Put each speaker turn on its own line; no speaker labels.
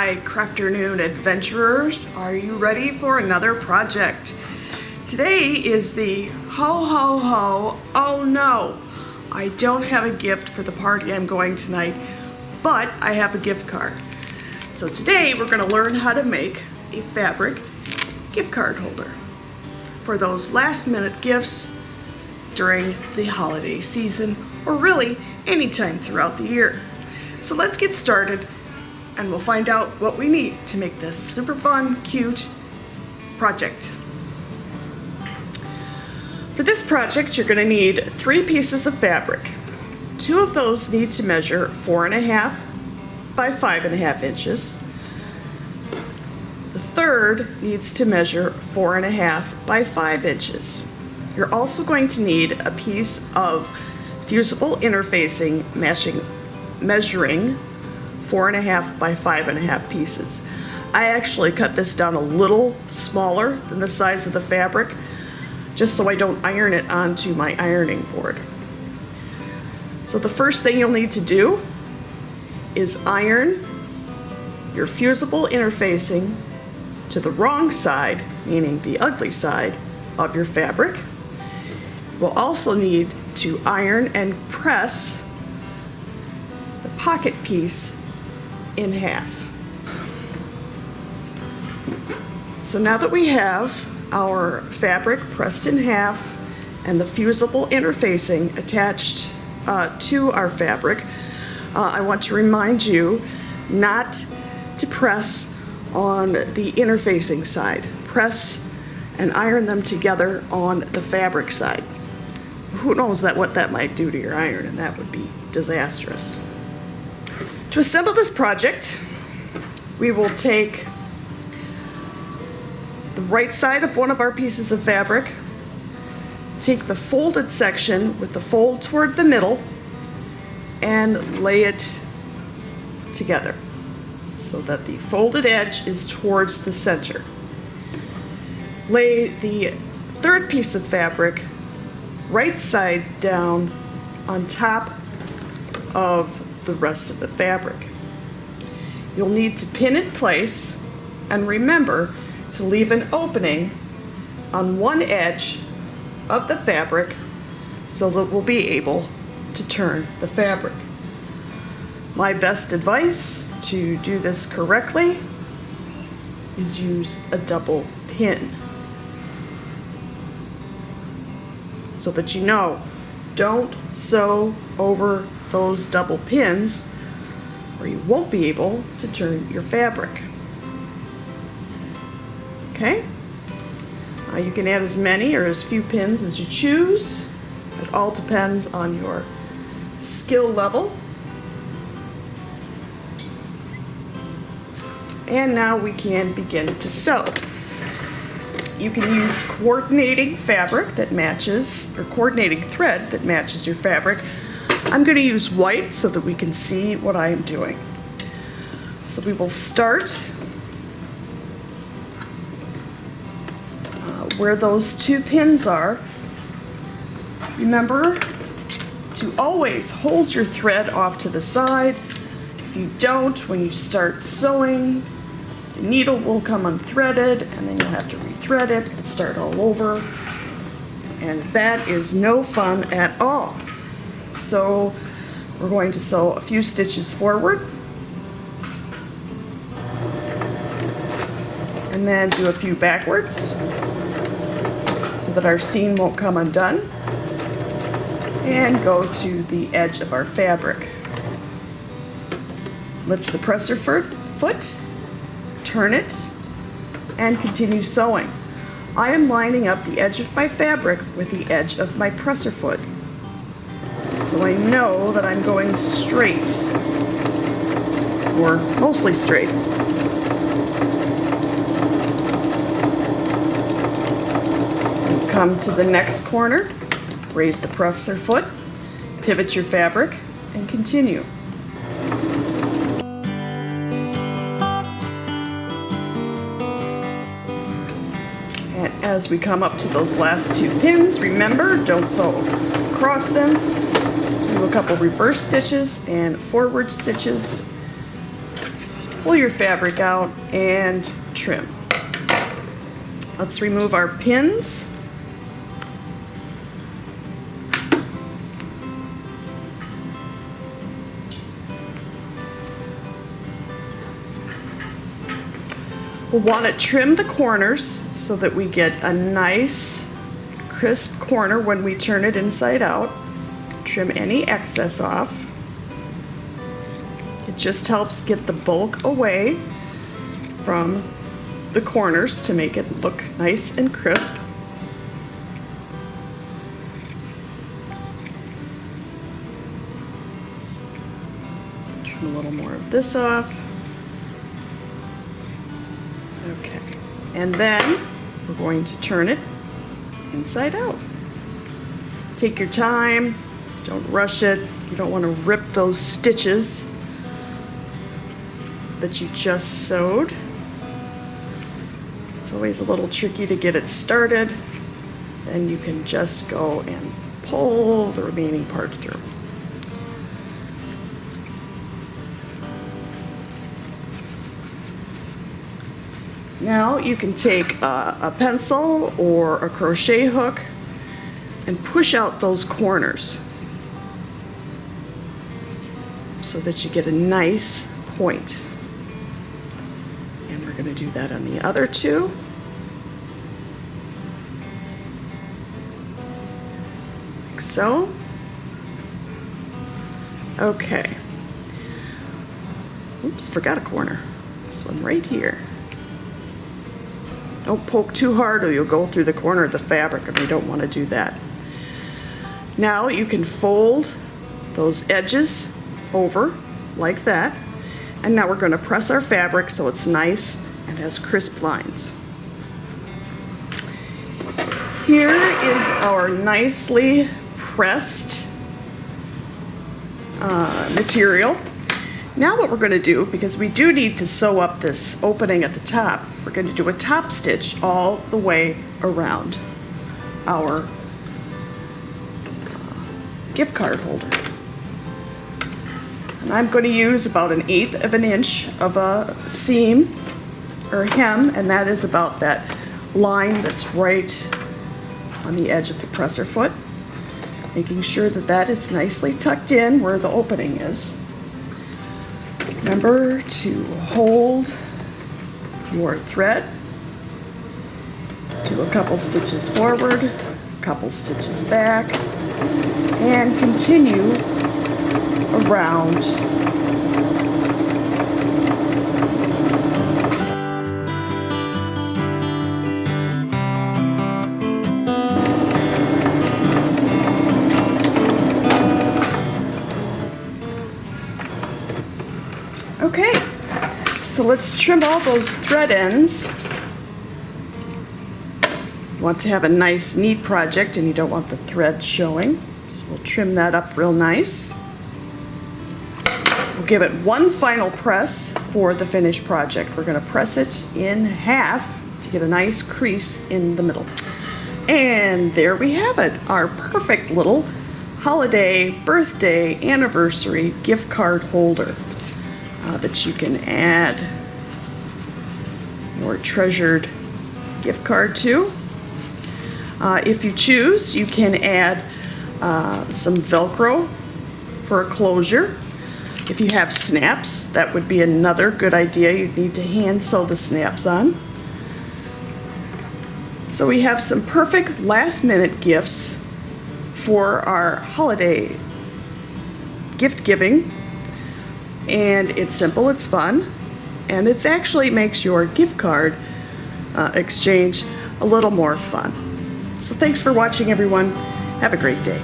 my CrafterNoon adventurers. Are you ready for another project? Today is the ho ho ho, oh no, I don't have a gift for the party I'm going tonight, but I have a gift card. So today we're going to learn how to make a fabric gift card holder for those last minute gifts during the holiday season, or really anytime throughout the year. So let's get started and we'll find out what we need to make this super fun, cute project. For this project, you're going to need 3 pieces of fabric. 2 of those need to measure 4.5 by 5.5 inches. The third needs to measure 4.5 by 5 inches. You're also going to need a piece of fusible interfacing measuring 4.5 by 5.5 pieces. I actually cut this down a little smaller than the size of the fabric, just so I don't iron it onto my ironing board. So the first thing you'll need to do is iron your fusible interfacing to the wrong side, meaning the ugly side of your fabric. We'll also need to iron and press the pocket piece in half. So now that we have our fabric pressed in half and the fusible interfacing attached to our fabric, I want to remind you not to press on the interfacing side. Press and iron them together on the fabric side. Who knows what that might do to your iron, and that would be disastrous. To assemble this project, we will take the right side of one of our pieces of fabric, take the folded section with the fold toward the middle, and lay it together so that the folded edge is towards the center. Lay the third piece of fabric right side down on top of the rest of the fabric. You'll need to pin in place and remember to leave an opening on one edge of the fabric so that we'll be able to turn the fabric. My best advice to do this correctly is use a double pin so that you know, don't sew over those double pins or you won't be able to turn your fabric. Okay? You can add as many or as few pins as you choose. It all depends on your skill level. And now we can begin to sew. You can use coordinating fabric that matches, or coordinating thread that matches your fabric. I'm going to use white so that we can see what I am doing. So we will start where those 2 pins are. Remember to always hold your thread off to the side. If you don't, when you start sewing, the needle will come unthreaded and then you'll have to rethread it and start all over. And that is no fun at all. So we're going to sew a few stitches forward and then do a few backwards so that our seam won't come undone, and go to the edge of our fabric. Lift the presser foot, turn it, and continue sewing. I am lining up the edge of my fabric with the edge of my presser foot, so I know that I'm going straight, or mostly straight. Come to the next corner, raise the presser foot, pivot your fabric, and continue. And as we come up to those last 2 pins, remember, don't sew across them. Do a couple reverse stitches and forward stitches pull your fabric out and trim. Let's remove our pins. We'll want to trim the corners so that we get a nice crisp corner when we turn it inside out. Trim any excess off. It just helps get the bulk away from the corners to make it look nice and crisp. Trim a little more of this off. Okay, and then we're going to turn it inside out. Take your time, don't rush it. You don't want to rip those stitches that you just sewed. It's always a little tricky to get it started. Then you can just go and pull the remaining part through. Now you can take a pencil or a crochet hook and push out those corners so that you get a nice point. And we're going to do that on the other two. Like so. Okay. Oops, forgot a corner. This one right here. Don't poke too hard or you'll go through the corner of the fabric, and we don't want to do that. Now you can fold those edges over like that. And now we're going to press our fabric so it's nice and has crisp lines. Here is our nicely pressed material. Now what we're going to do, because we do need to sew up this opening at the top, we're going to do a top stitch all the way around our gift card holder. And I'm going to use about 1/8 of an inch of a seam or hem, and that is about that line that's right on the edge of the presser foot. Making sure that that is nicely tucked in where the opening is. Remember to hold your thread, do a couple stitches forward, a couple stitches back, and continue around. Okay, so let's trim all those thread ends. You want to have a nice, neat project and you don't want the thread showing. So we'll trim that up real nice. We'll give it one final press for the finished project. We're going to press it in half to get a nice crease in the middle. And there we have it, our perfect little holiday, birthday, anniversary gift card holder that you can add your treasured gift card to. If you choose, you can add some Velcro for a closure. If you have snaps, that would be another good idea. You'd need to hand sew the snaps on. So we have some perfect last minute gifts for our holiday gift giving. And it's simple, it's fun, and it actually makes your gift card exchange a little more fun. So thanks for watching, everyone. Have a great day.